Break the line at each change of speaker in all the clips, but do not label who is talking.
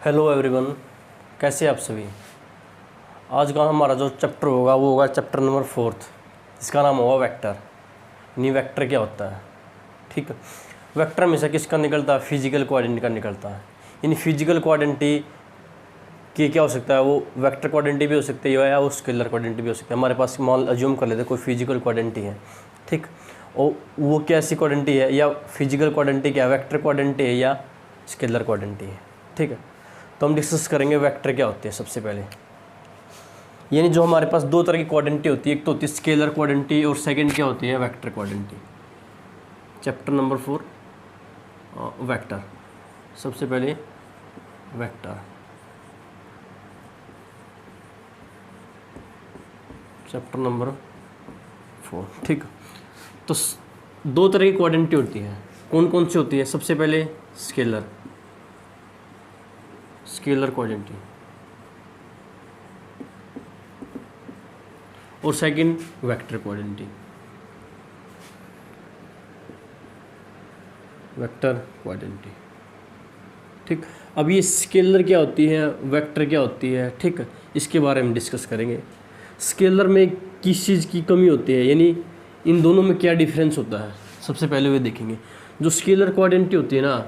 Hello everyone, कैसे आप सभी। आज का हमारा जो चैप्टर होगा वो होगा चैप्टर नंबर 4। इसका नाम होगा वेक्टर। यानी वेक्टर क्या होता है। ठीक है, वेक्टर हमेशा किसका निकलता है? फिजिकल कोऑर्डिनेट का निकलता है। यानी फिजिकल कोऑर्डिनेट की क्या हो सकता है? वो वेक्टर कोऑर्डिनेट भी हो सकती है या वो स्केलर कोऑर्डिनेट भी हो सकता है। हमारे पास मान अज्यूम कर लेते हैं कोई फिजिकल कोऑर्डिनेट है, ठीक, और वो कैसी कोऑर्डिनेट है, या फिजिकल कोऑर्डिनेट क्या वेक्टर कोऑर्डिनेट है या स्केलर कोऑर्डिनेट है। ठीक है, तो हम डिस्कस करेंगे वेक्टर क्या होते हैं सबसे पहले। यानी जो हमारे पास दो तरह की कोऑर्डिनेट होती है, एक तो होती है स्केलर कोऑर्डिनेट और सेकंड क्या होती है? Vector coordinate. Chapter number 4 vector. सबसे पहले वेक्टर, चैप्टर नंबर 4। ठीक, तो दो तरह की कोऑर्डिनेट होती है। कौन कौन सी होती है? सबसे पहले स्केलर कोऑर्डिनेट, और सेकंड वेक्टर कोऑर्डिनेट। ठीक, अब ये स्केलर क्या होती है, वेक्टर क्या होती है, ठीक, इसके बारे में डिस्कस करेंगे। स्केलर में किस चीज़ की कमी होती है, यानी इन दोनों में क्या डिफरेंस होता है, सबसे पहले वे देखेंगे। जो स्केलर कोऑर्डिनेट होती है ना,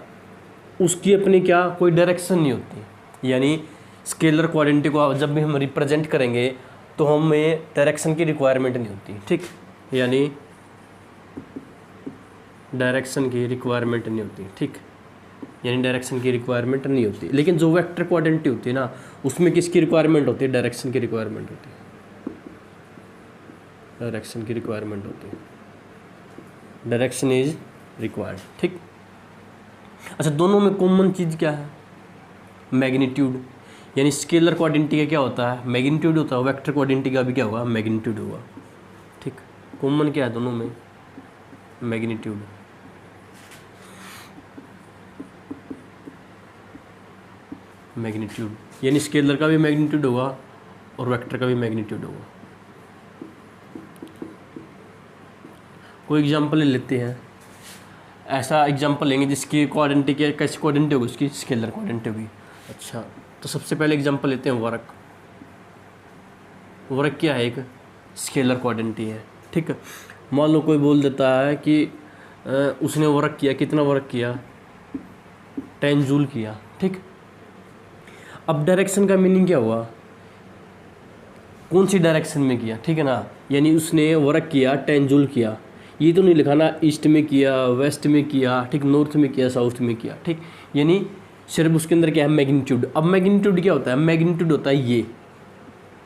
उसकी अपनी क्या कोई डायरेक्शन नहीं होती। यानी स्केलर कोऑर्डिनेट को जब भी हम रिप्रेजेंट करेंगे तो हमें डायरेक्शन की रिक्वायरमेंट नहीं होती। ठीक, यानी डायरेक्शन की रिक्वायरमेंट नहीं होती। ठीक, यानी डायरेक्शन की रिक्वायरमेंट नहीं होती। लेकिन जो वेक्टर कोऑर्डिनेट होती है ना, उसमें किसकी रिक्वायरमेंट होती है? डायरेक्शन की रिक्वायरमेंट होती है। डायरेक्शन की रिक्वायरमेंट होती है, डायरेक्शन इज रिक्वायर्ड। ठीक, अच्छा, दोनों में कॉमन चीज़ क्या है? मैग्नीट्यूड। यानी स्केलर कोऑर्डिनेट का क्या होता है? मैग्नीट्यूड होता है। वेक्टर कोऑर्डिनेट का भी क्या होगा? मैग्नीट्यूड होगा। ठीक, कॉमन क्या है दोनों में? मैग्नीट्यूड। यानी स्केलर का भी मैग्नीट्यूड होगा और वेक्टर का भी मैग्नीट्यूड होगा। कोई एग्जांपल ले लेते हैं। ऐसा एग्जांपल लेंगे जिसकी कोऑर्डिनेट क्या, कैसी कोऑर्डिनेट होगी? उसकी स्केलर कोऑर्डिनेट होगी। अच्छा, तो सबसे पहले एग्जांपल लेते हैं वर्क। वर्क क्या है? एक स्केलर कोऑर्डिनेट है। ठीक है, मान लो कोई बोल देता है कि उसने वर्क किया, कितना वर्क किया? 10 जूल किया। ठीक, अब डायरेक्शन का मीनिंग क्या हुआ? कौन सी डायरेक्शन में किया? ठीक है ना, यानी उसने वर्क किया 10 जूल किया। ये तो नहीं लिखा ना ईस्ट में किया, वेस्ट में किया, ठीक, नॉर्थ में किया, साउथ में किया। ठीक, यानी सिर्फ उसके अंदर क्या है? मैग्नीट्यूड। अब मैग्नीट्यूड क्या होता है? मैग्नीट्यूड होता है ये,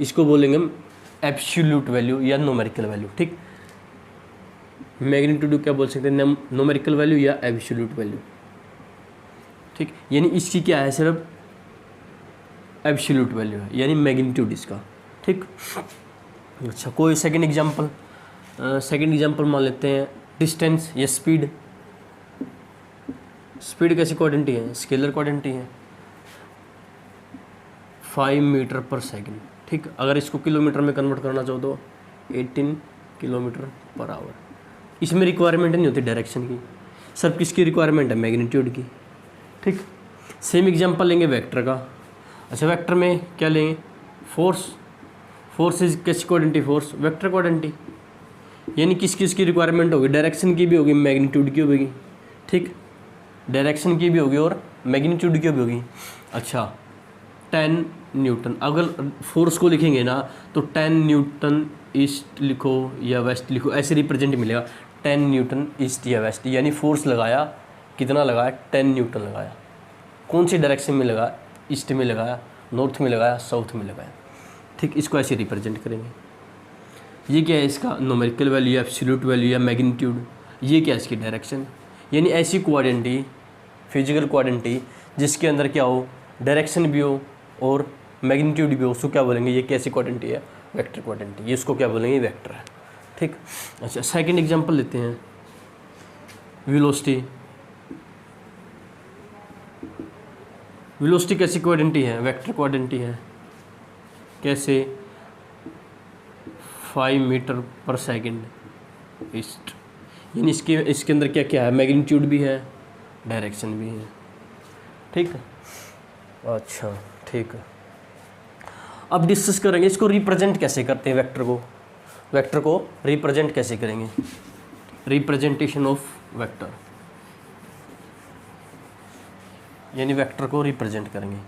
इसको बोलेंगे हम एब्सोल्यूट वैल्यू या न्यूमेरिकल वैल्यू। ठीक, मैग्नीट्यूड क्या बोल सकते हैं? न्यूमेरिकल वैल्यू या एब्सोल्यूट वैल्यू। ठीक, यानी इसकी क्या है? सिर्फ एब्सोल्यूट वैल्यू है, यानी मैग्नीट्यूड इसका। ठीक, अच्छा, कोई सेकंड एग्जांपल मान लेते हैं। डिस्टेंस या स्पीड। स्पीड कैसी कोऑर्डिनेट है? स्केलर कोऑर्डिनेट है। 5 मीटर पर सेकंड। ठीक, अगर इसको किलोमीटर में कन्वर्ट करना चाहो तो 18 किलोमीटर पर आवर। इसमें रिक्वायरमेंट नहीं होती डायरेक्शन की, सब किसकी रिक्वायरमेंट है? मैग्नीट्यूड की। ठीक, सेम एग्जांपल लेंगे वेक्टर का। अच्छा, वेक्टर में क्या लेंगे? फोर्स इज कैसी कोऑर्डिनेट? Force vector coordinate. यानी किस किस की रिक्वायरमेंट होगी? डायरेक्शन की भी होगी, मैग्नीट्यूड की होगी। ठीक, डायरेक्शन की भी होगी और मैग्नीट्यूड की भी होगी। अच्छा, 10 न्यूटन। अगर फोर्स को लिखेंगे ना तो 10 न्यूटन ईस्ट लिखो या वेस्ट लिखो, ऐसे रिप्रेजेंट मिलेगा। 10 न्यूटन ईस्ट या वेस्ट, यानी फोर्स लगाया, कितना लगाया? 10 न्यूटन लगाया। कौन सी डायरेक्शन में लगाया? ईस्ट में लगाया, नॉर्थ में लगाया, साउथ में लगाया। ठीक, इसको ऐसे रिप्रेजेंट करेंगे। ये क्या है? इसका न्यूमेरिकल वैल्यू, एब्सोल्यूट वैल्यू या मैग्नीट्यूड। ये क्या है? इसकी डायरेक्शन। यानी ऐसी कोऑर्डिनेट, फिजिकल कोऑर्डिनेट जिसके अंदर क्या हो? डायरेक्शन भी हो और मैग्नीट्यूड भी हो, उसको क्या बोलेंगे? ये कैसी कोऑर्डिनेट है? Vector coordinate. ये इसको क्या बोलेंगे? वेक्टर है। ठीक, अच्छा, सेकंड एग्जांपल लेते हैं। वेलोसिटी। वेलोसिटी कैसी कोऑर्डिनेट है? वेक्टर कोऑर्डिनेट है। कैसे? 5 मीटर पर सेकंड ईस्ट। यानी इसके अंदर क्या क्या है? मैग्नीट्यूड भी है, डायरेक्शन भी है। ठीक है, अच्छा ठीक है, अब डिस्कस करेंगे इसको रिप्रेजेंट कैसे करते हैं वेक्टर को रिप्रेजेंट कैसे करेंगे, रिप्रेजेंटेशन ऑफ वेक्टर, यानी वेक्टर को रिप्रेजेंट करेंगे,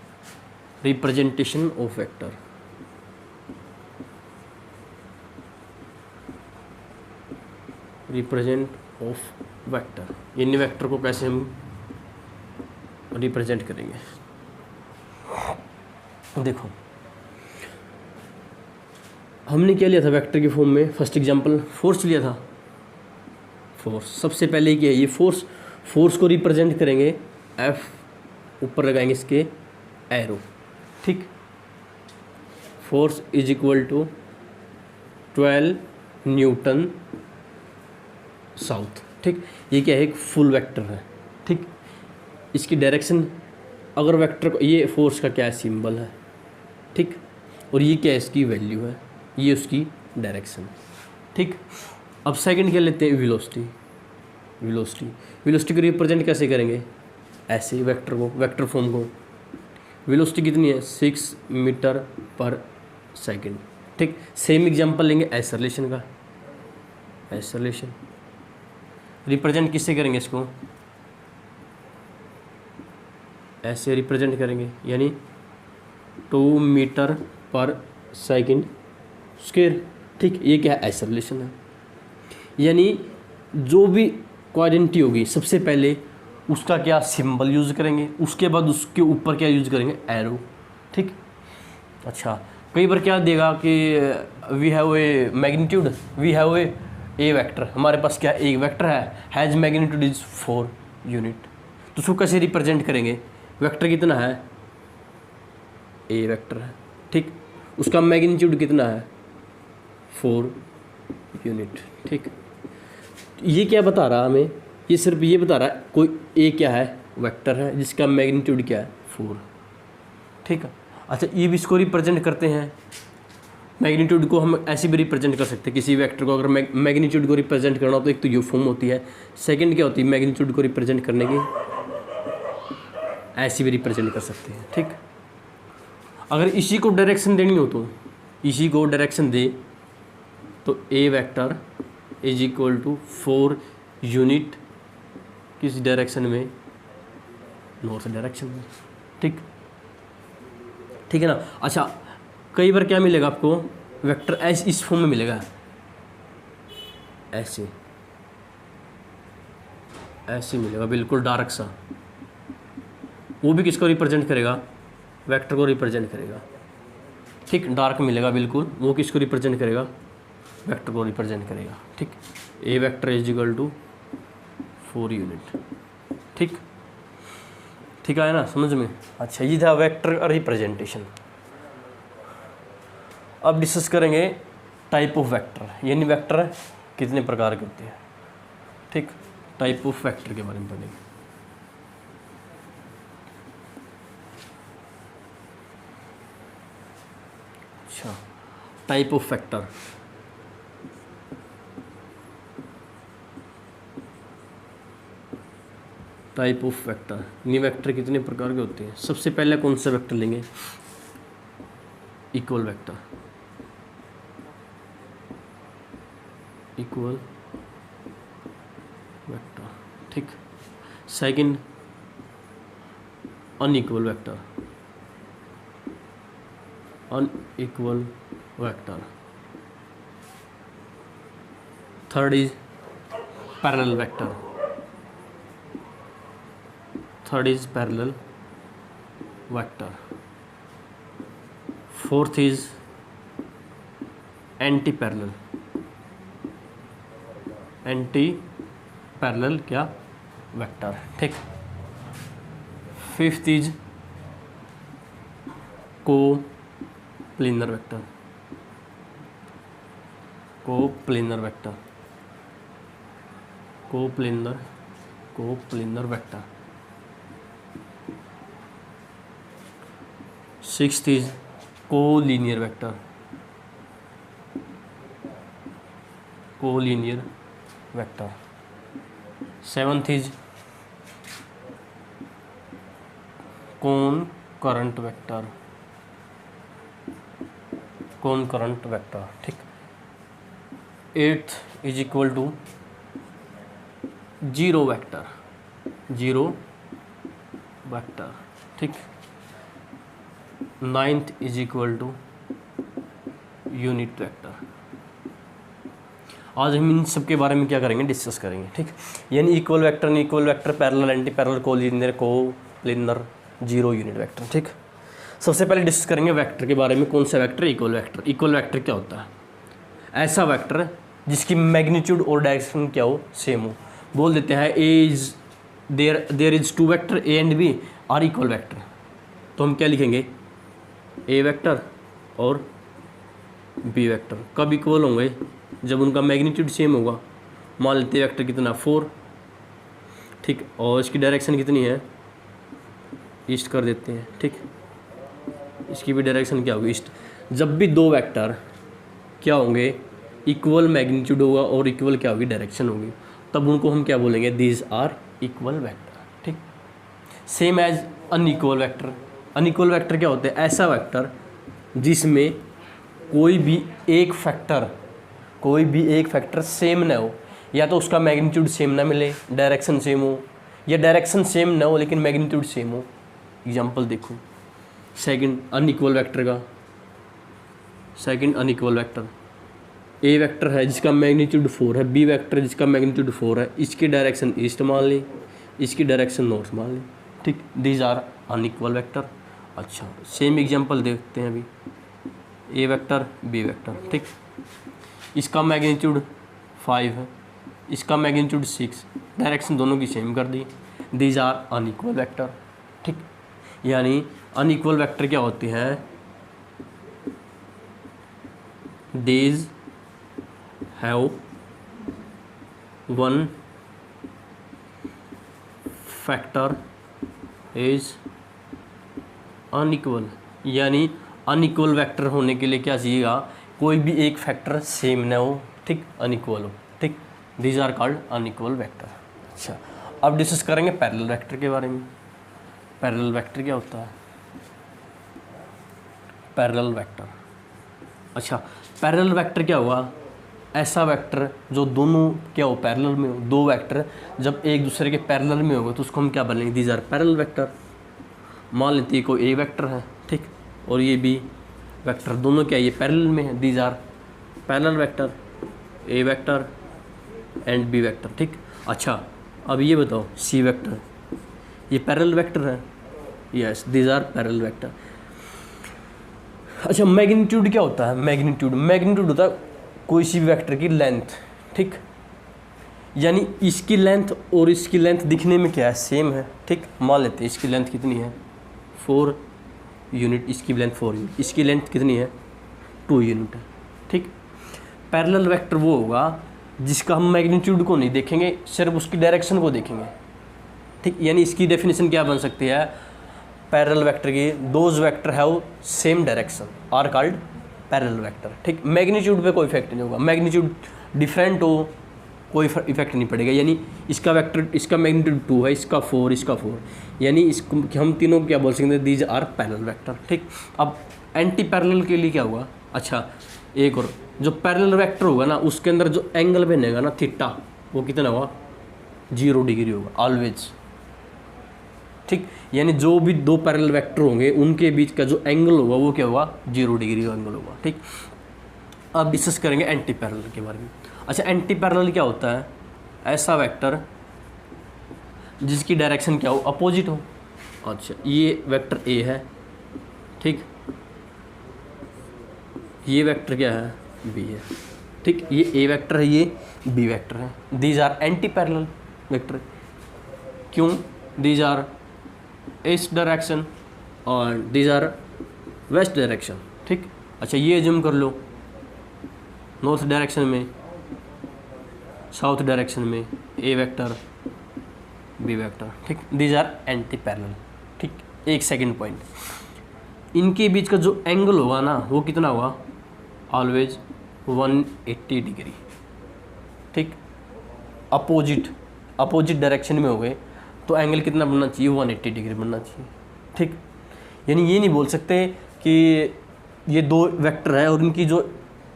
representation of vector. Represent of vector, यानी वेक्टर को कैसे हम रिप्रेजेंट करेंगे। देखो हमने क्या लिया था वेक्टर की फॉर्म में, फर्स्ट एग्जांपल फोर्स लिया था। फोर्स सबसे पहले क्या है, ये फोर्स को रिप्रेजेंट करेंगे, एफ ऊपर लगाएंगे इसके एरो, ठीक। Force is equal to 12 newton south, ठीक। ये क्या है, एक फुल वेक्टर है, ठीक। इसकी डायरेक्शन, अगर वेक्टर को, ये फोर्स का क्या है, सिंबल है, ठीक। और ये क्या है, इसकी वैल्यू है, ये उसकी डायरेक्शन, ठीक। अब सेकंड क्या लेते हैं, वेलोसिटी को रिप्रेजेंट कैसे करेंगे, ऐसे वेक्टर को, वेक्टर फॉर्म को। वेलोसिटी कितनी है, 6 मीटर पर सेकंड, ठीक। सेम एग्जांपल लेंगे एक्सेलरेशन का, एक्सेलरेशन रिप्रेजेंट किससे करेंगे, इसको ऐसे रिप्रेजेंट करेंगे, यानी 2 मीटर पर सेकंड स्क्वायर, ठीक। ये क्या है, एक्सेलरेशन है। यानी जो भी क्वांटिटी होगी सबसे पहले उसका क्या सिंबल यूज़ करेंगे, उसके बाद उसके ऊपर क्या यूज़ करेंगे, एरो, ठीक। अच्छा कई बार क्या देगा कि we have a magnitude, we have a vector, हमारे पास क्या एक वेक्टर है, हैज़ मैग्नीट्यूड इज 4 यूनिट, तो उसको कैसे रिप्रेजेंट करेंगे, वेक्टर कितना है, ए वेक्टर है, ठीक। उसका मैग्नीट्यूड कितना है, 4 यूनिट, ठीक। ये क्या बता रहा है हमें, ये सिर्फ ये बता रहा है कोई ए क्या है, वेक्टर है जिसका मैग्नीट्यूड क्या है, 4, ठीक है। अच्छा ये भी इसको रिप्रेजेंट करते हैं, मैग्नीट्यूड को हम ऐसे भी रिप्रेजेंट कर सकते हैं, किसी वेक्टर को अगर मैग्नीट्यूड को रिप्रेजेंट करना हो तो एक तो यू फॉर्म होती है, सेकंड क्या होती है, मैग्नीट्यूड को रिप्रेजेंट करने की ऐसे भी रिप्रेजेंट कर सकते हैं, ठीक। अगर इसी को डायरेक्शन देनी हो तो इसी को डायरेक्शन दे तो A vector is equal to 4 unit किस डायरेक्शन में, नॉर्थ डायरेक्शन में, ठीक, ठीक है ना। अच्छा कई बार क्या मिलेगा आपको, वेक्टर ऐसे इस फॉर्म में मिलेगा, ऐसे ऐसे मिलेगा, बिल्कुल डार्क सा, वो भी किसको रिप्रेजेंट करेगा, वेक्टर को रिप्रेजेंट करेगा, ठीक। डार्क मिलेगा बिल्कुल, वो किसको रिप्रेजेंट करेगा, वेक्टर को रिप्रेजेंट करेगा, ठीक। A vector is equal to 4 unit, ठीक, ठीक है ना समझ में। अच्छा ये था वेक्टर रिप्रेजेंटेशन। अब डिस्कस करेंगे टाइप ऑफ वेक्टर, यानी वेक्टर कितने प्रकार के होते हैं, ठीक। टाइप ऑफ वेक्टर के बारे में पढ़ेंगे। अच्छा type of vector, type of vector, यानी वेक्टर कितने प्रकार के होते हैं। सबसे पहले कौन सा वेक्टर लेंगे, इक्वल वेक्टर, इक्वल वेक्टर, ठीक। Second unequal vector, unequal vector. Third is parallel vector, third is parallel vector. Fourth is anti parallel, anti parallel क्या वेक्टर, ठीक। Fifth is coplanar vector, coplanar vector, coplanar vector. Sixth is collinear vector, collinear vector. Seventh is concurrent vector, concurrent vector, ठीक। 8th is equal to 0 vector, 0 vector, ठीक। 9th is equal two unit vector. आज हम इन सब के बारे में क्या करेंगे, डिस्कस करेंगे, ठीक। यानी equal vector, unequal vector, parallel, anti parallel, collinear, coplanar, zero unit vector, ठीक। सबसे पहले डिस्कस करेंगे वेक्टर के बारे में। कौन सा vector, equal vector. Equal vector क्या होता है, ऐसा वेक्टर जिसकी मैग्नीट्यूड और डायरेक्शन क्या हो, सेम हो। बोल देते हैं A is there is 2 vector A and B are equal vector, तो हम क्या लिखेंगे, ए वेक्टर और बी वेक्टर कब इक्वल होंगे, जब उनका मैग्नीट्यूड सेम होगा। मान लेते हैं वेक्टर कितना 4, ठीक, और इसकी डायरेक्शन कितनी है, ईस्ट कर देते हैं, ठीक। इसकी भी डायरेक्शन क्या होगी, ईस्ट। जब भी दो वेक्टर क्या होंगे, इक्वल मैग्नीट्यूड होगा और इक्वल क्या होगी, डायरेक्शन होगी, तब उनको हम क्या बोलेंगे, दीज आर इक्वल वेक्टर, ठीक। Same as unequal vector. Unequal vector क्या होते हैं, ऐसा वेक्टर जिसमें कोई भी एक फैक्टर सेम ना हो, या तो उसका मैग्नीट्यूड सेम ना मिले, डायरेक्शन सेम हो, या डायरेक्शन सेम ना हो लेकिन मैग्नीट्यूड सेम हो। एग्जांपल देखो सेकंड अनइक्वल वेक्टर का। Second unequal vector, A vector है जिसका मैग्नीट्यूड 4 है, बी वेक्टर जिसका मैग्नीट्यूड 4 है, इसकी डायरेक्शन ईस्ट मान ली, इसकी डायरेक्शन नॉर्थ मान ली, ठीक। These are unequal vector. अच्छा, सेम एग्जांपल देखते हैं अभी, ए वेक्टर बी वेक्टर, ठीक। इसका मैग्नीट्यूड 5 है, इसका मैग्नीट्यूड 6, डायरेक्शन दोनों की सेम कर दी, दीज आर अनइक्वल वेक्टर, ठीक। यानी अनइक्वल वेक्टर क्या होते हैं, these have one factor is unequal. यानी अनइक्वल वेक्टर होने के लिए क्या चाहिएगा, कोई भी एक फैक्टर सेम ना हो, ठीक, अनइक्वल हो, ठीक। These are called unequal vector. अच्छा, अब डिस्कस करेंगे पैरेलल वेक्टर के बारे में। पैरेलल वेक्टर क्या होता है, पैरेलल वेक्टर। अच्छा, पैरेलल वेक्टर क्या हुआ, ऐसा वेक्टर जो दोनों क्या हो, पैरेलल में हो। दो वेक्टर जब एक दूसरे के पैरेलल में होगा तो उसको हम क्या बोलेंगे, दीज आर पैरेलल वेक्टर। मान लेते हैं कोई ए वेक्टर है, ठीक, और ये बी वेक्टर, दोनों क्या ये पैरेलल में है, these are parallel vector, A vector and B vector, ठीक। अच्छा, अब ये बताओ सी वेक्टर, ये पैरेलल वेक्टर है, yes, these are parallel vector. अच्छा, मैग्नीट्यूड क्या होता है, मैग्नीट्यूड होता है कोई सी भी वेक्टर की लेंथ, ठीक। यानी इसकी लेंथ और इसकी लेंथ दिखने में क्या है, सेम है, ठीक। मान लेते हैं इसकी लेंथ कितनी है 4 यूनिट, इसकी लेंथ 4 यूनिट, इसकी लेंथ कितनी है 2 यूनिट है, ठीक। पैरेलल वेक्टर वो होगा जिसका हम मैग्नीट्यूड को नहीं देखेंगे, सिर्फ उसकी डायरेक्शन को देखेंगे, ठीक। यानी इसकी डेफिनेशन क्या बन सकती है पैरेलल वेक्टर की, those vector have same direction are called parallel vector, ठीक। मैग्नीट्यूड पे कोई इफेक्ट नहीं होगा, मैग्नीट्यूड डिफरेंट हो कोई इफेक्ट नहीं पड़ेगा। यानी इसका वेक्टर, इसका मैग्नीट्यूड 2 है, इसका 4, इसका 4, यानी इसको हम तीनों क्या बोल सकते हैं, दीज आर पैरेलल वेक्टर, ठीक। अब एंटी पैरेलल के लिए क्या हुआ, अच्छा एक और, जो पैरेलल वेक्टर होगा ना उसके अंदर जो एंगल बनेगा ना थीटा, वो कितना होगा 0 डिग्री होगा ऑलवेज, ठीक। यानी जो भी दो पैरेलल वेक्टर होंगे उनके बीच का जो एंगल होगा वो क्या होगा 0 डिग्री का एंगल होगा, ठीक। अब डिस्कस करेंगे एंटी पैरेलल के बारे में। अच्छा, एंटी पैरेलल क्या होता है, ऐसा वेक्टर जिसकी डायरेक्शन क्या हो, अपोजिट हो। अच्छा, ये वेक्टर ए है, ठीक, ये वेक्टर क्या है बी है, ठीक। ये ए वेक्टर है, ये बी वेक्टर है, these are anti parallel vector. क्यों, दीज आर ईस्ट डायरेक्शन और दीज आर वेस्ट डायरेक्शन, ठीक। अच्छा, ये जूम कर लो, नॉर्थ डायरेक्शन में, साउथ डायरेक्शन में ए वेक्टर बी वेक्टर, ठीक। दीज आर एंटी पैरेलल, ठीक। एक सेकंड पॉइंट, इनके बीच का जो एंगल होगा ना वो कितना होगा ऑलवेज 180 डिग्री, ठीक। अपोजिट डायरेक्शन में हो गए तो एंगल कितना बनना चाहिए 180 डिग्री बनना चाहिए, ठीक। यानी ये नहीं बोल सकते कि ये दो वेक्टर है और इनकी जो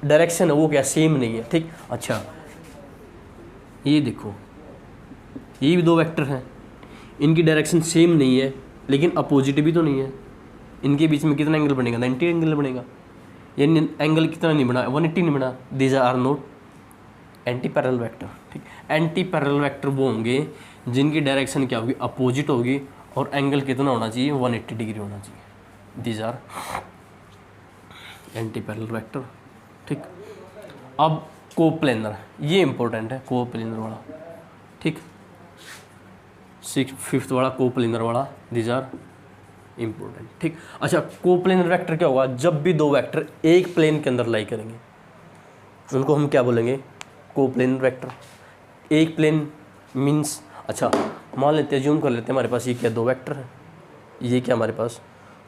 डायरेक्शन है वो क्या सेम नहीं है, ठीक। अच्छा ये देखो, ये भी दो वेक्टर हैं, इनकी डायरेक्शन सेम नहीं है लेकिन अपोजिट भी तो नहीं है। इनके बीच में कितना एंगल बनेगा, 90 एंगल बनेगा। यानी एंगल कितना नहीं बना, 180 नहीं बना। These are not anti parallel vector, ठीक। एंटी पैरेलल वेक्टर वो होंगे जिनकी डायरेक्शन क्या होगी, अपोजिट होगी, और एंगल कितना होना चाहिए, 180 डिग्री होना चाहिए। These are anti parallel vector, ठीक। अब कोप्लेनर, ये इंपॉर्टेंट है, कोप्लेनर वाला, ठीक। 5th वाला कोप्लेनर वाला, दीज आर इंपॉर्टेंट, ठीक। अच्छा कोप्लेनर वेक्टर क्या होगा, जब भी दो वेक्टर एक प्लेन के अंदर लाई करेंगे उनको हम क्या बोलेंगे, कोप्लेनर वेक्टर। एक प्लेन मीन्स, अच्छा मान लेते हैं, जूम कर लेते हैं, हमारे पास ये क्या दो वेक्टर है, ये क्या हमारे पास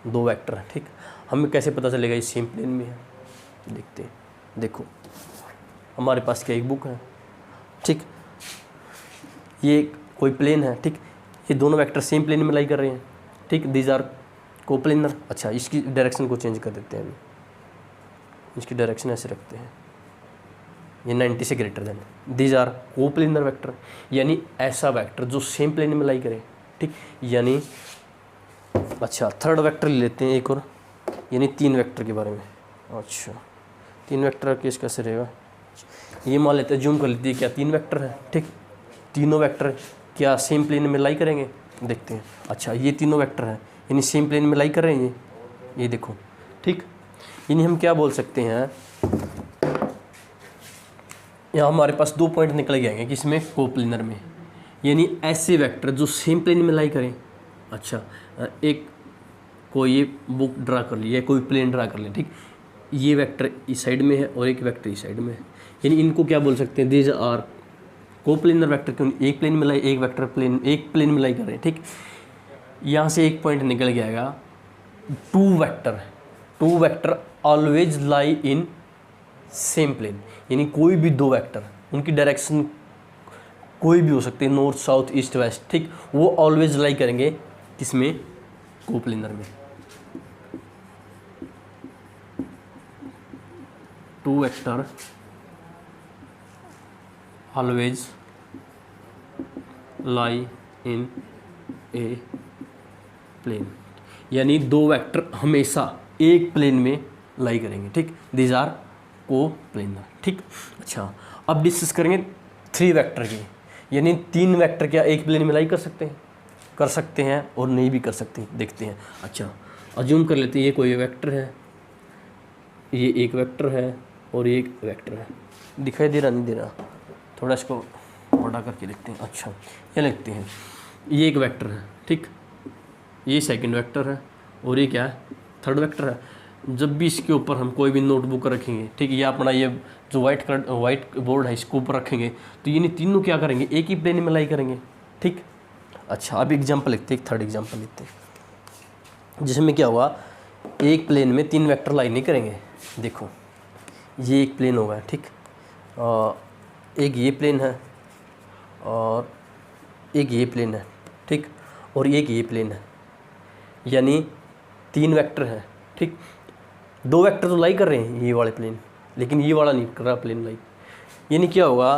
दो वेक्टर है, ठीक। हमें कैसे पता चलेगा ये सेम प्लेन में है, देखते हैं। देखो हमारे पास क्या एक बुक है, ठीक, ये कोई प्लेन है, ठीक, ये दोनों वेक्टर सेम प्लेन में लाई कर रहे हैं, ठीक। These are coplanar. अच्छा इसकी डायरेक्शन को चेंज कर देते हैं, अभी इसकी डायरेक्शन ऐसे रखते हैं, ये 90 से greater than. These are coplanar vector, यानी ऐसा वेक्टर जो सेम प्लेन में लाई करे, ठीक। यानी अच्छा थर्ड वेक्टर ले लेते हैं एक और, यानी 3 वेक्टर के बारे में। अच्छा 3 वेक्टर केस कैसे रहेगा, ये मान लेते हैं, जूम कर लेते हैं, क्या 3 वेक्टर है, ठीक। तीनों वेक्टर क्या सेम प्लेन में लाई करेंगे, देखते हैं। अच्छा ये तीनों वेक्टर हैं यानी सेम प्लेन में लाई कर रहे हैं, ये देखो, ठीक। यानी हम क्या बोल सकते हैं, यहाँ हमारे पास 2 पॉइंट निकल के आएंगे किसमें, कोप्लेनर में। यानी ऐसे वेक्टर जो सेम प्लेन में लाई करें। अच्छा एक कोई बुक ड्रा कर लिया, कोई प्लेन ड्रा कर लिया, ठीक। ये वेक्टर इस साइड में है और एक वेक्टर इस साइड में है, यानी इनको क्या बोल सकते हैं, दीज आर कोप्लेनर वेक्टर। क्यों, एक प्लेन में लाई, एक वेक्टर प्लेन एक प्लेन में लाई कर रहे हैं, ठीक। यहाँ से एक पॉइंट निकल के आएगा, two vector always lie in same plane. यानी कोई भी दो वेक्टर, उनकी डायरेक्शन कोई भी हो सकती है, नॉर्थ साउथ ईस्ट वेस्ट, ठीक, वो ऑलवेज लाई करेंगे किसमें, कोप्लेनर में। Two vector always lie in a plane, यानी दो वेक्टर हमेशा एक प्लेन में लाई करेंगे, ठीक। दीज आर कोप्लेनर, ठीक। अच्छा अब डिस्कस करेंगे 3 वेक्टर की, यानी 3 वेक्टर क्या एक प्लेन में लाई कर सकते हैं और नहीं भी कर सकते, देखते हैं। अच्छा अज्यूम कर लेते हैं, ये कोई वेक्टर है, ये एक वेक्टर है और ये एक वेक्टर है, दिखाई दे रहा नहीं दे रहा, थोड़ा इसको बड़ा करके देखते हैं। अच्छा ये लिखते हैं, ये एक वेक्टर है, ठीक, ये सेकंड वेक्टर है और ये क्या है, थर्ड वेक्टर है। जब भी इसके ऊपर हम कोई भी नोटबुक रखेंगे, ठीक, या अपना ये जो वाइट बोर्ड है इसके ऊपर रखेंगे, तो ये तीनों क्या करेंगे, एक ही प्लेन में लाई करेंगे, ठीक। अच्छा अब एग्जाम्पल लिखते हैं, एक थर्ड एग्जाम्पल लिखते हैं, जिसमें क्या हुआ, एक प्लेन में 3 वेक्टर लाई नहीं करेंगे। देखो ये एक प्लेन होगा, ठीक, एक ये प्लेन है और एक ये प्लेन है, ठीक, और एक ये प्लेन है, यानी 3 वेक्टर है, ठीक। 2 वेक्टर तो लाई कर रहे हैं ये वाले प्लेन, लेकिन ये वाला नहीं कर रहा प्लेन लाई। यानी क्या होगा,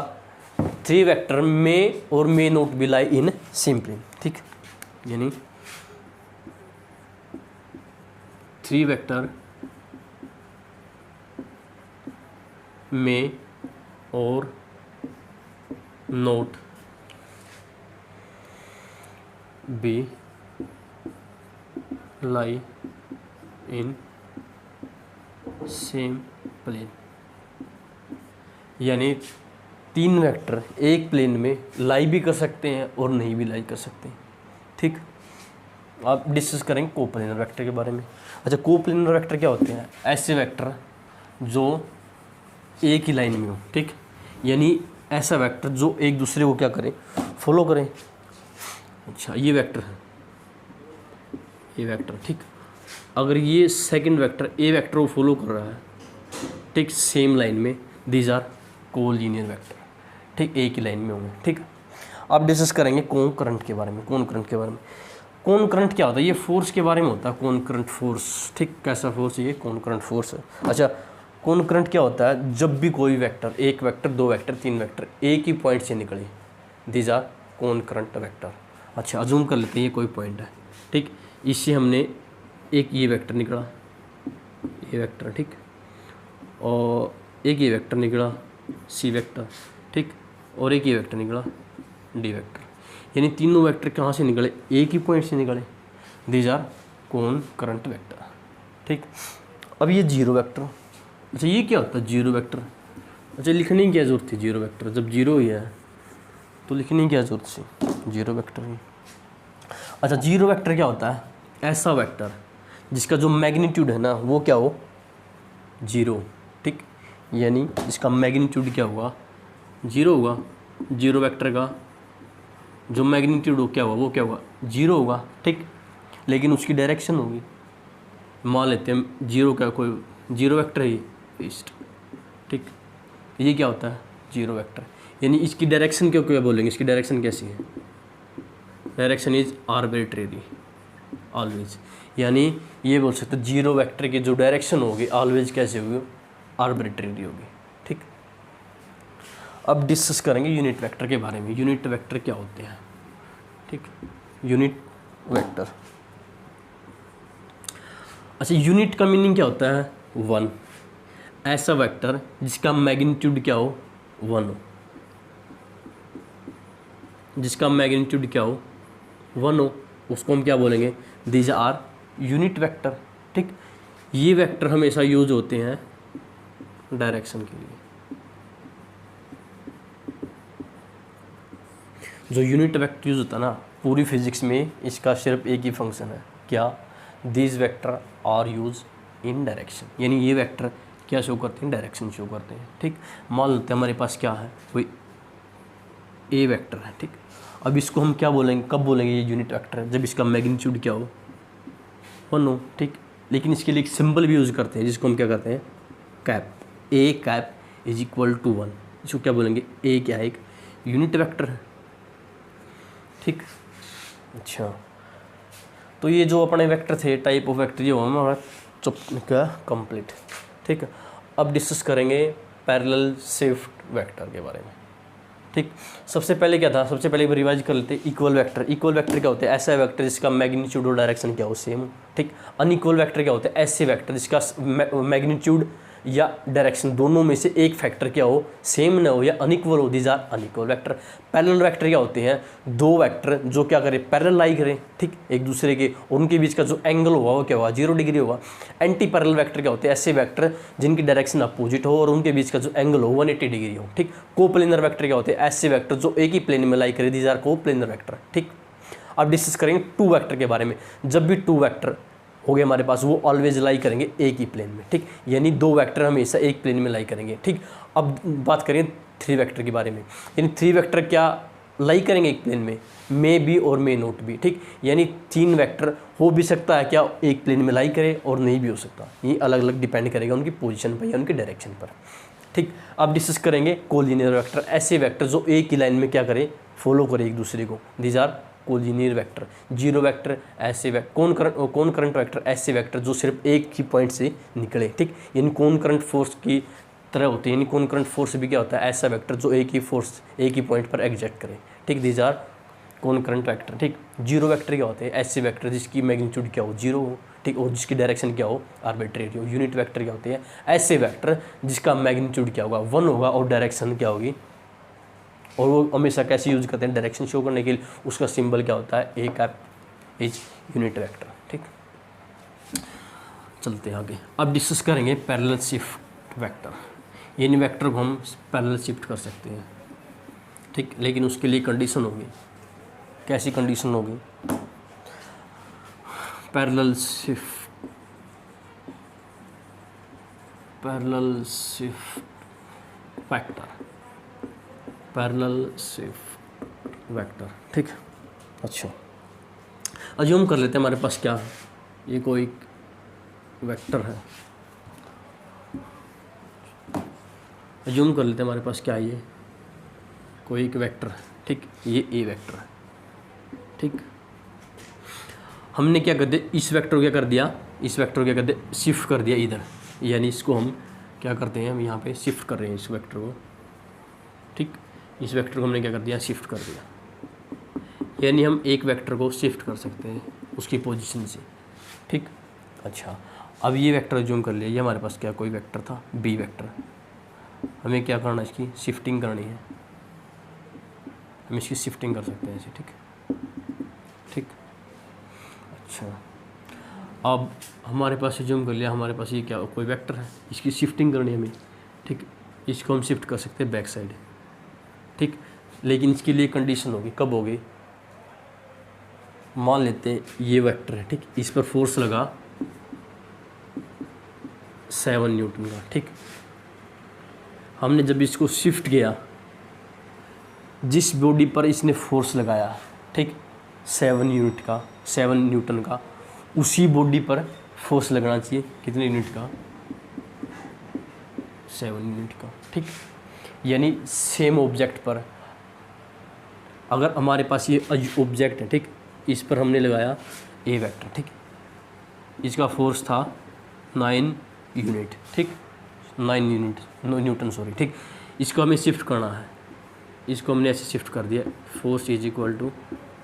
3 वेक्टर में और may not be lie in same plane, ठीक। यानी 3 वेक्टर में और not be lie in same plane, यानी 3 वेक्टर एक प्लेन में लाई भी कर सकते हैं और नहीं भी लाई कर सकते हैं, ठीक। आप डिस्कस करेंगे कोप्लेनर वेक्टर के बारे में। अच्छा कोप्लेनर वेक्टर क्या होते हैं, ऐसे वेक्टर जो एक ही लाइन में हो, ठीक, यानी ऐसा वेक्टर जो एक दूसरे को क्या करें, फॉलो करें। अच्छा ये वेक्टर है, ये वेक्टर, ठीक, अगर ये सेकंड वेक्टर ए वेक्टर को फॉलो कर रहा है, ठीक, सेम लाइन में, दीज आर कोलिनियर वेक्टर, ठीक, एक ही लाइन में होंगे, ठीक। अब डिस्कस करेंगे कोन करंट के बारे में। कौन करंट क्या होता है, ये फोर्स के बारे में होता है, कौन करंट फोर्स, ठीक। कैसा फोर्स, ये कौन करंट फोर्स है। अच्छा, कौन करंट क्या होता है, जब भी कोई वेक्टर, एक वेक्टर, दो वेक्टर, तीन वेक्टर एक ही पॉइंट से निकले, दीज आर कौन करंट वेक्टर। अच्छा, अजूम कर लेते हैं ये कोई पॉइंट है, ठीक। इससे हमने एक ये वेक्टर निकला, ये वेक्टर, ठीक, और एक ये वेक्टर निकला सी वेक्टर, ठीक, और एक ये वेक्टर निकला डी वेक्टर, यानी तीनों वेक्टर कहाँ से निकले, एक ही पॉइंट से निकले, दीज आर कौन करंट वेक्टर, ठीक। अब ये जीरो वेक्टर, अच्छा ये क्या होता है जीरो वेक्टर। अच्छा, लिखने की क्या ज़रूरत थी, जीरो वेक्टर जब जीरो ही है तो लिखने की क्या ज़रूरत थी जीरो वेक्टर ही। अच्छा, जीरो वेक्टर क्या होता है, ऐसा वेक्टर जिसका जो मैग्नीट्यूड है ना वो क्या हो, जीरो, ठीक, यानी जिसका मैग्नीट्यूड क्या होगा, जीरो होगा। जीरो वेक्टर का जो मैग्नीट्यूड हो क्या होगा, वो क्या होगा, जीरो होगा, ठीक, लेकिन उसकी डायरेक्शन होगी, मान लेते हैं जीरो का कोई जीरो वेक्टर है ईस्ट, ठीक। ये क्या होता है जीरो वेक्टर, यानी इसकी डायरेक्शन क्यों क्या बोलेंगे, इसकी डायरेक्शन कैसी है, डायरेक्शन इज आर्बिट्रेरी ऑलवेज, यानी ये बोल सकते जीरो वेक्टर की जो डायरेक्शन होगी ऑलवेज कैसे होगी, आर्बिट्रेरी होगी, ठीक। अब डिस्कस करेंगे यूनिट वेक्टर के बारे में। यूनिट वेक्टर क्या होते हैं, ठीक, यूनिट वेक्टर। अच्छा, यूनिट का मीनिंग क्या होता है, वन, ऐसा वेक्टर जिसका मैग्नीट्यूड क्या हो, वन हो, जिसका मैग्नीट्यूड क्या हो, वन हो, उसको हम क्या बोलेंगे, दीज आर यूनिट वेक्टर, ठीक। ये वेक्टर हमेशा यूज होते हैं डायरेक्शन के लिए। जो यूनिट वेक्टर यूज होता है ना पूरी फिजिक्स में, इसका सिर्फ एक ही फंक्शन है, क्या, these vector are use in direction, यानी ये वेक्टर क्या शो करते हैं, डायरेक्शन शो करते हैं, ठीक। मान लेते हैं हमारे पास क्या है, कोई ए वेक्टर है, ठीक। अब इसको हम क्या बोलेंगे, कब बोलेंगे ये यूनिट वेक्टर है, जब इसका मैग्नीट्यूड क्या हो, वन हो, ठीक। लेकिन इसके लिए एक सिंबल भी यूज़ करते हैं जिसको हम क्या करते हैं, cap, a cap is equal to one, इसको क्या बोलेंगे, ए क्या है, एक यूनिट वेक्टर है, ठीक। अच्छा, तो ये जो अपने वेक्टर थे, टाइप ऑफ वेक्टर, ये हुआ हमारा क्या कंप्लीट, ठीक है। अब डिस्कस करेंगे पैरेलल शिफ्ट वेक्टर के बारे में, ठीक। सबसे पहले क्या था, सबसे पहले रिवाइज कर लेते हैं इक्वल वेक्टर। इक्वल वेक्टर क्या होते हैं, ऐसा वेक्टर जिसका मैग्नीट्यूड और डायरेक्शन क्या हो, सेम, ठीक। अनइक्वल वेक्टर क्या होते हैं, ऐसे वेक्टर जिसका मैग्नीट्यूड या डायरेक्शन दोनों में से एक फैक्टर क्या हो, सेम ना हो या अनइक्वल हो, these are unequal vector. Parallel vector क्या होते हैं, दो वेक्टर जो क्या करें, पैरेलल लाई करें, ठीक, एक दूसरे के, और उनके बीच का जो एंगल होगा वो क्या होगा, 0 डिग्री होगा। एंटी पैरेलल वेक्टर क्या होते हैं, ऐसे वेक्टर जिनकी डायरेक्शन अपोजिट हो और उनके बीच का जो एंगल हो 180 डिग्री हो, ठीक। कोप्लेनर वेक्टर क्या होते हैं, ऐसे वेक्टर जो एक ही प्लेन में लाई करें, दीज आर कोप्लेनर वेक्टर, ठीक। अब डिस्कस करेंगे टू वेक्टर के बारे में। जब भी टू वेक्टर हो गए हमारे पास, वो ऑलवेज लाई करेंगे एक ही प्लेन में, ठीक, यानी दो वेक्टर हमेशा एक प्लेन में लाई करेंगे, ठीक। अब बात करें थ्री वेक्टर के बारे में, यानी थ्री वेक्टर क्या लाई करेंगे एक प्लेन में, मे बी और मे नोट भी, ठीक, यानी तीन वेक्टर हो भी सकता है क्या एक प्लेन में लाई करे और नहीं भी हो सकता, ये अलग अलग डिपेंड करेगा उनकी पोजीशन पर या उनकी डायरेक्शन पर, ठीक। अब डिस्कस करेंगे कोलिनियर वेक्टर, ऐसे वेक्टर जो एक ही लाइन में क्या करें, फॉलो करें एक दूसरे को, these are collinear vector. Zero vector ऐसे कौन करंट वेक्टर, ऐसे वेक्टर जो सिर्फ एक ही पॉइंट से निकले, ठीक, यानी कौन करंट फोर्स की तरह होते हैं, यानी कौन करंट फोर्स भी क्या होता है, ऐसा वेक्टर जो एक ही फोर्स एक ही पॉइंट पर एग्जैक्ट करे, ठीक, दीज आर कौन करंट वेक्टर, ठीक। जीरो वेक्टर क्या होते हैं, ऐसे वेक्टर जिसकी मैग्नीट्यूड क्या हो, जीरो हो, ठीक, और जिसकी डायरेक्शन क्या हो, आर्बिट्रेरी हो। यूनिट वेक्टर क्या होते हैं, ऐसे वेक्टर जिसका मैग्नीट्यूड क्या होगा, वन होगा और डायरेक्शन क्या होगी, और वो हमेशा कैसे यूज करते हैं, डायरेक्शन शो करने के लिए, उसका सिंबल क्या होता है, ए कैप इज यूनिट वेक्टर, ठीक। चलते हैं आगे। अब डिस्कस करेंगे पैरेलल शिफ्ट वेक्टर, यानी वेक्टर को हम पैरेलल शिफ्ट कर सकते हैं, ठीक, लेकिन उसके लिए कंडीशन होगी, कैसी कंडीशन होगी, parallel shift vector, parallel shift vector, ठीक। अच्छा, अज्यूम कर लेते हैं हमारे पास क्या है, ये कोई वेक्टर है, अज्यूम कर लेते हैं हमारे पास क्या है, ये कोई एक वेक्टर है, ठीक, ये ए वेक्टर है, ठीक। हमने क्या कर दिया, इस वेक्टर को क्या कर दिया, इस वेक्टर को क्या कर दिया, शिफ्ट कर दिया इधर, यानी इसको हम क्या करते हैं, हम यहाँ पे शिफ्ट कर रहे हैं इस वेक्टर को, ठीक। इस वेक्टर को हमने क्या कर दिया, शिफ्ट कर दिया, यानी हम एक वेक्टर को शिफ्ट कर सकते हैं उसकी पोजीशन से, ठीक। अच्छा, अब ये वेक्टर जूम कर लिया, ये हमारे पास क्या कोई वेक्टर था, बी वेक्टर, हमें क्या करना है, इसकी शिफ्टिंग करनी है, हम इसकी शिफ्टिंग कर सकते हैं ऐसे, ठीक ठीक। अच्छा, अब हमारे पास जूम कर लिया, हमारे पास ये क्या कोई वेक्टर है, इसकी शिफ्टिंग करनी है हमें, ठीक। इसको हम शिफ्ट कर सकते हैं बैक साइड, ठीक। लेकिन इसके लिए कंडीशन होगी, कब होगी, मान लेते हैं ये वेक्टर है, ठीक, इस पर फोर्स लगा 7 न्यूटन का, ठीक। हमने जब इसको शिफ्ट किया, जिस बॉडी पर इसने फोर्स लगाया, ठीक, 7 न्यूटन का, उसी बॉडी पर फोर्स लगना चाहिए कितने यूनिट का, 7 यूनिट का, ठीक। यानी सेम ऑब्जेक्ट पर, अगर हमारे पास ये ऑब्जेक्ट है, ठीक, इस पर हमने लगाया ए वेक्टर, ठीक, इसका फोर्स था 9 यूनिट, ठीक, 9 यूनिट न्यूटन सॉरी, ठीक। इसको हमें शिफ्ट करना है, इसको हमने ऐसे शिफ्ट कर दिया, force is equal to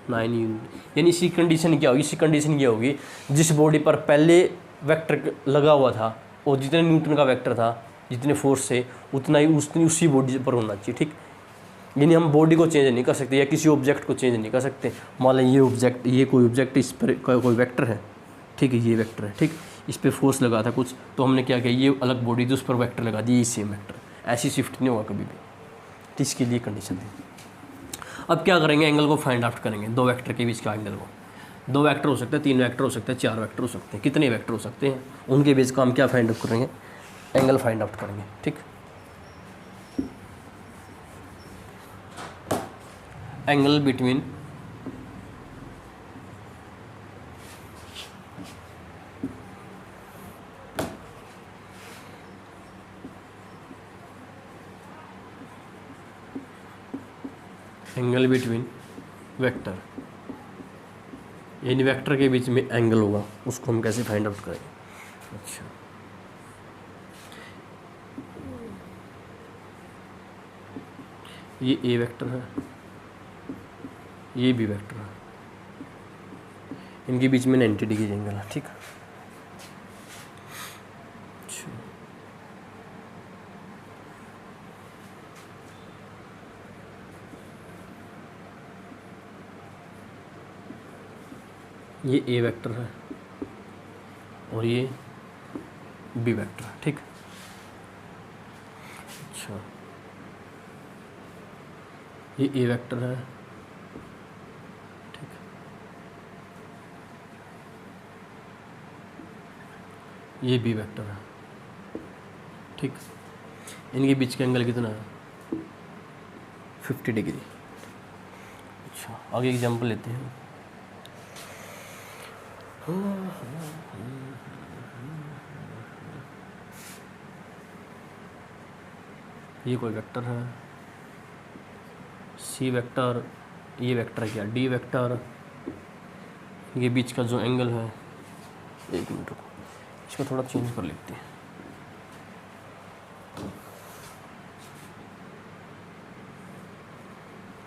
9 unit, यानी इसी कंडीशन क्या होगी, इसी कंडीशन क्या होगी, जिस बॉडी पर पहले वेक्टर लगा हुआ था और जितने न्यूटन का वेक्टर था, जितने फोर्स से उतना ही उसी बॉडी पर होना चाहिए, ठीक। यानी हम बॉडी को चेंज नहीं कर सकते या किसी ऑब्जेक्ट को चेंज नहीं कर सकते। मान लें ये ऑब्जेक्ट, ये कोई ऑब्जेक्ट, इस पर कोई वेक्टर है, ठीक है, ये वेक्टर है, ठीक, इस पर फोर्स लगा था कुछ, तो हमने क्या किया, ये अलग बॉडी थी उस पर वेक्टर लगा दिया, ये सेम वेक्टर, ऐसी शिफ्ट नहीं होगा कभी भी, तो इसके लिए कंडीशन थी। अब क्या करेंगे, एंगल को फाइंड आउट करेंगे, दो वेक्टर के बीच का एंगल को, दो वेक्टर हो सकते हैं, 3 वेक्टर हो सकते हैं, 4 वेक्टर हो सकते हैं, कितने वेक्टर हो सकते हैं, उनके बीच का हम क्या फाइंड आउट करेंगे, एंगल फाइंड आउट करेंगे, ठीक। एंगल बिटवीन वेक्टर, यानी वेक्टर के बीच में एंगल होगा, उसको हम कैसे फाइंड आउट करेंगे। अच्छा, ये ए वेक्टर है, ये बी वेक्टर है, इनके बीच में 90 डिग्री एंगल है, ठीक। अच्छा, ये ए वेक्टर है और ये बी वेक्टर है, ठीक। अच्छा, ये ए वेक्टर है, ठीक, ये बी वेक्टर है, ठीक। इनके बीच का एंगल कितना है, 50 डिग्री। अच्छा, आगे एग्जांपल लेते हैं। ये कोई वेक्टर है, सी वेक्टर, ये वेक्टर क्या, डी वेक्टर, ये बीच का जो एंगल है, एक मिनट रुको, इसको थोड़ा चेंज कर लेते हैं।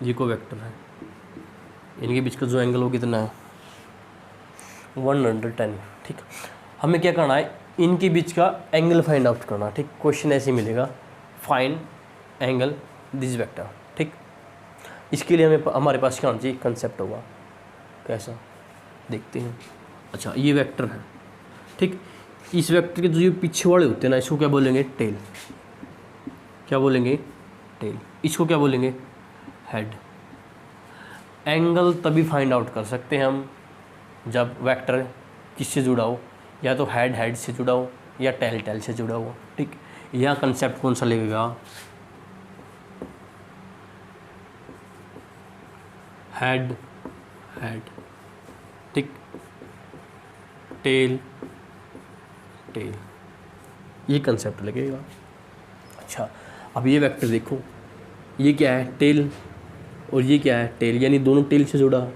ये कोई वेक्टर है, इनके बीच का जो एंगल हो कितना है, 110, ठीक। हमें क्या करना है, इनके बीच का एंगल फाइंड आउट करना, ठीक। क्वेश्चन ऐसे मिलेगा, फाइंड एंगल दिस वेक्टर, ठीक। इसके लिए हमें हमारे पास क्या होना चाहिए, कंसेप्ट होगा, कैसा देखते हैं। अच्छा, ये वेक्टर है, ठीक। इस वेक्टर के जो ये पीछे वाले होते हैं ना, इसको क्या बोलेंगे, टेल, क्या बोलेंगे, टेल। इसको क्या बोलेंगे, हेड। एंगल तभी फाइंड आउट कर सकते हैं हम जब वेक्टर किससे जुड़ा हो, या तो हेड से जुड़ा हो या टेल से जुड़ा हो, ठीक। यहाँ कंसेप्ट कौन सा लगेगा, हेड, ठीक, टेल, ये कंसेप्ट लगेगा। अच्छा, अब ये वेक्टर देखो, ये क्या है, टेल, और ये क्या है, टेल, यानी दोनों टेल से जुड़ा,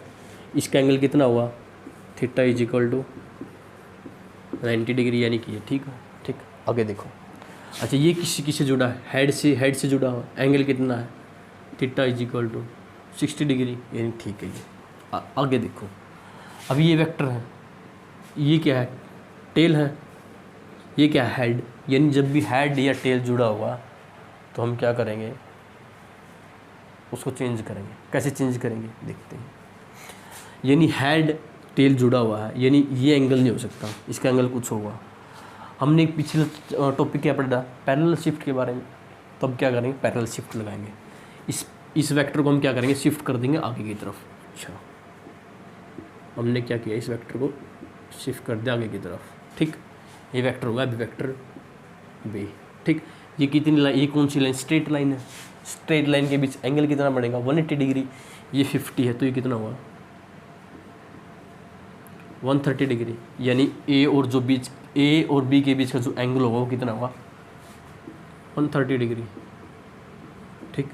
इसका एंगल कितना हुआ, theta is equal to 90 degree यानी कि ये, ठीक है। ठीक, आगे देखो। अच्छा, ये किससे जुड़ा है? हेड से जुड़ा हुआ। एंगल कितना है? Theta is equal to 60 degree यानी ठीक है ये। आगे देखो, अब ये वेक्टर है, ये क्या है? टेल है। ये क्या है? हेड। यानी जब भी हेड या टेल जुड़ा हुआ तो हम क्या करेंगे? उसको चेंज करेंगे। कैसे चेंज करेंगे देखते हैं। यानी हेड टेल जुड़ा हुआ है, यानी ये एंगल नहीं हो सकता, इसका एंगल कुछ होगा। हमने पिछले टॉपिक क्या पढ़ा? पैरेलल शिफ्ट के बारे में। तो अब क्या करेंगे? पैरेलल शिफ्ट लगाएंगे। इस वेक्टर को हम क्या करेंगे? शिफ्ट कर देंगे आगे की तरफ। अच्छा, हमने क्या किया? इस वेक्टर को शिफ्ट कर दिया आगे की तरफ। ठीक, ये वेक्टर होगा अभी वेक्टर बी। ठीक, ये कितनी लाइन? ये कौन सी लाइन? स्ट्रेट लाइन है। स्ट्रेट लाइन के बीच एंगल कितना बढ़ेगा? 180 डिग्री। ये 50 है तो ये कितना हुआ? 130 डिग्री। यानी ए और बी के बीच का जो एंगल होगा वो कितना होगा? 130 डिग्री। ठीक,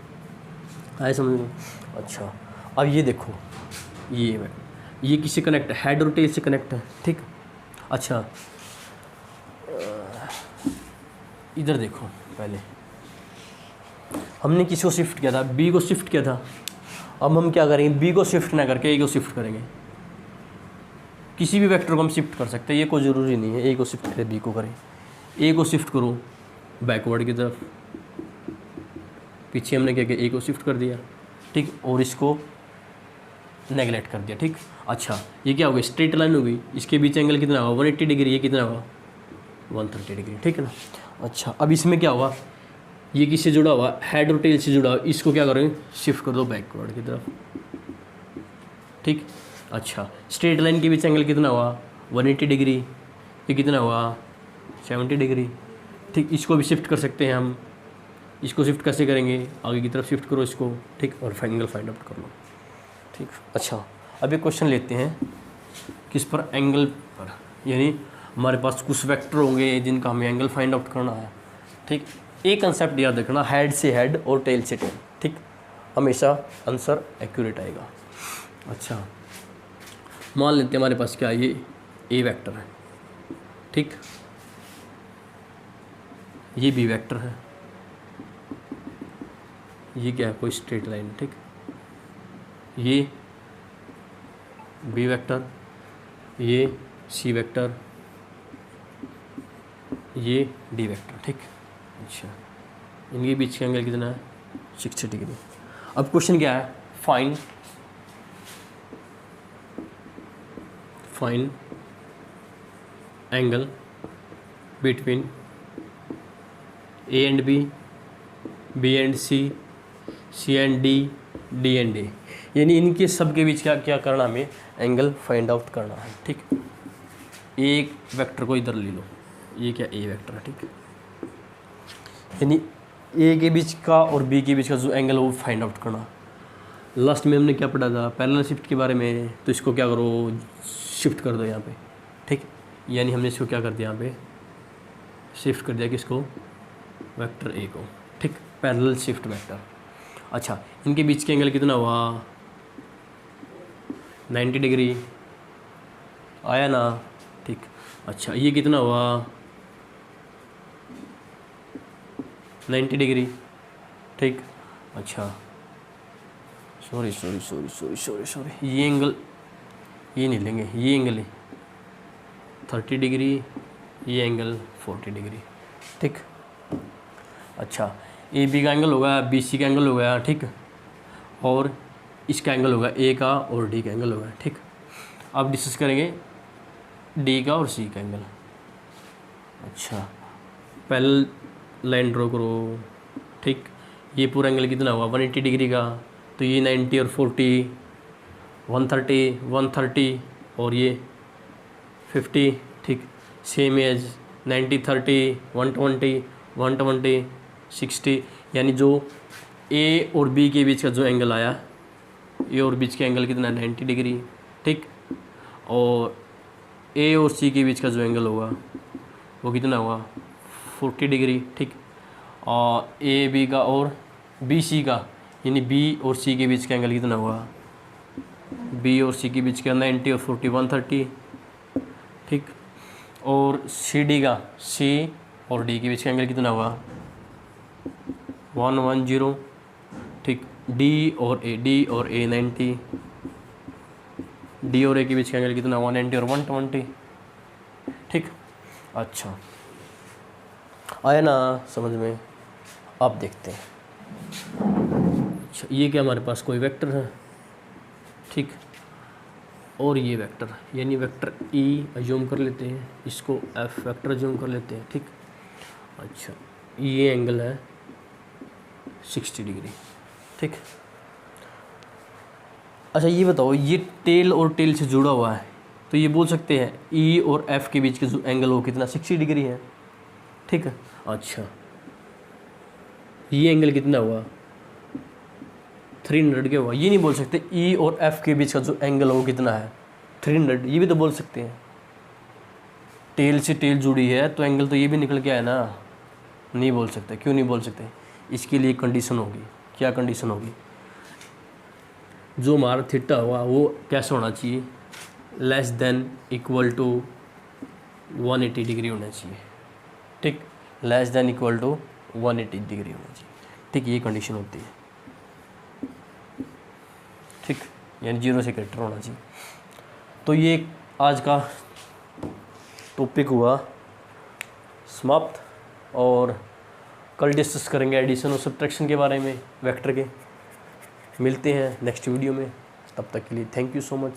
आए समझ में? अच्छा, अब ये देखो, ये किससे कनेक्ट है? हेड और टेल से कनेक्ट है। ठीक, अच्छा इधर देखो, पहले हमने किसको शिफ्ट किया था? बी को शिफ्ट किया था। अब हम क्या करेंगे? बी को शिफ्ट ना करके ए को शिफ्ट करेंगे। किसी भी वेक्टर को हम शिफ्ट कर सकते हैं, ये कोई ज़रूरी नहीं है ए को शिफ्ट करें बी को करें। ए को शिफ्ट करो बैकवर्ड की तरफ, पीछे हमने क्या किया? ए को शिफ्ट कर दिया। ठीक, और इसको नेगलेक्ट कर दिया। ठीक, अच्छा ये क्या हो गया? स्ट्रेट लाइन हो गई। इसके बीच एंगल कितना होगा? 180 डिग्री। ये कितना होगा? 130 डिग्री। ठीक है ना? अच्छा, अब इसमें क्या हुआ? ये किससे जुड़ा हुआ? हेड और टेल से जुड़ा हुआ। इसको क्या करेंगे? शिफ्ट कर दो बैकवर्ड की तरफ। ठीक, अच्छा स्ट्रेट लाइन के बीच एंगल कितना हुआ? 180 डिग्री। ये कितना हुआ? 70 डिग्री। ठीक, इसको भी शिफ्ट कर सकते हैं हम। इसको शिफ्ट कैसे करेंगे? आगे की तरफ शिफ्ट करो इसको। ठीक, और एंगल फाइंड आउट कर लो। ठीक, अच्छा अब एक क्वेश्चन लेते हैं किस पर? एंगल पर। यानी हमारे पास कुछ वेक्टर होंगे जिनका हमें एंगल फाइंड आउट करना है। ठीक, एक कंसेप्ट याद रखना, हेड से हेड और टेल से टेल। ठीक, हमेशा आंसर एक्यूरेट आएगा। अच्छा, मान लेते हैं हमारे पास क्या है? ये ए वेक्टर है। ठीक, ये बी वेक्टर है। ये क्या है? कोई स्ट्रेट लाइन। ठीक, ये बी वेक्टर, ये सी वेक्टर, ये डी वेक्टर। ठीक, अच्छा इनके बीच का एंगल कितना है? 60 डिग्री। अब क्वेश्चन क्या है? Find angle between A and B and C and D and A. यानी इनके सब के बीच क्या क्या करना? हमें एंगल फाइंड आउट करना है। ठीक, एक वेक्टर को इधर ले लो, ये क्या? ए वेक्टर है। ठीक, यानी ए के बीच का और बी के बीच का जो एंगल है वो फाइंड आउट करना। लास्ट में हमने क्या पढ़ा था? पैरेलल शिफ्ट के बारे में। तो इसको क्या करो? शिफ्ट कर दो यहाँ पे। ठीक, यानी हमने इसको क्या कर दिया? यहाँ पे शिफ्ट कर दिया किसको? वेक्टर ए को। ठीक, पैरेलल शिफ्ट वेक्टर। अच्छा, इनके बीच के एंगल कितना हुआ? 90 डिग्री आया ना? ठीक, अच्छा ये कितना हुआ? 90 डिग्री। ठीक, अच्छा सॉरी ये एंगल ये नहीं लेंगे, ये एंगल है 30 डिग्री, ये एंगल 40 डिग्री। ठीक, अच्छा ए बी का एंगल होगा, बी सी का एंगल होगा। ठीक, और इसका एंगल होगा ए का और डी का एंगल होगा। ठीक, अब डिस्कस करेंगे डी का और सी का एंगल। अच्छा पहले लाइन ड्रॉ करो। ठीक, ये पूरा एंगल कितना हुआ? 180 डिग्री का। तो ये 90 और 40 130 और ये 50। ठीक, सेम एज 90 30 120 60। यानी जो ए और बी के बीच का जो एंगल आया, ए और बीच का एंगल कितना? 90 डिग्री। ठीक, और ए और सी के बीच का जो एंगल होगा वो कितना होगा? 40 डिग्री। ठीक, और ए बी का और बी सी का, यानी बी और सी के बीच का एंगल कितना होगा? बी और सी के बीच का 90 और 40 130, ठीक। और सी डी का, सी और डी के बीच का एंगल कितना हुआ 110, ठीक। डी और ए 90, डी और ए के बीच का एंगल कितना 190 और 120, ठीक। अच्छा आया ना समझ में। आप देखते हैं, अच्छा ये क्या हमारे पास कोई वेक्टर है, ठीक। और ये वेक्टर यानी वेक्टर ई अज्यूम कर लेते हैं, इसको एफ वेक्टर अज्यूम कर लेते हैं, ठीक। अच्छा ये एंगल है 60 डिग्री, ठीक। अच्छा ये बताओ, ये टेल और टेल से जुड़ा हुआ है, तो ये बोल सकते हैं ई और एफ के बीच का जो एंगल हो कितना 60 डिग्री है, ठीक है। अच्छा ये एंगल कितना हुआ 300 क्या हुआ, ये नहीं बोल सकते ई और एफ के बीच का जो एंगल हो कितना है 300, ये भी तो बोल सकते हैं। टेल से टेल जुड़ी है तो एंगल तो ये भी निकल के आया ना, नहीं बोल सकते। क्यों नहीं बोल सकते, इसके लिए कंडीशन होगी। क्या कंडीशन होगी, जो हमारा थीटा हुआ वो कैसा होना चाहिए, less than equal to 180 degree होना चाहिए, ठीक। Less than equal to 180 degree होना चाहिए, ठीक। ये कंडीशन होती है, ठीक, यानी 0 से ग्रेटर होना चाहिए। तो ये आज का टॉपिक हुआ समाप्त, और कल डिस्कस करेंगे एडिशन और सब्ट्रैक्शन के बारे में वेक्टर के। मिलते हैं नेक्स्ट वीडियो में, तब तक के लिए थैंक यू सो मच।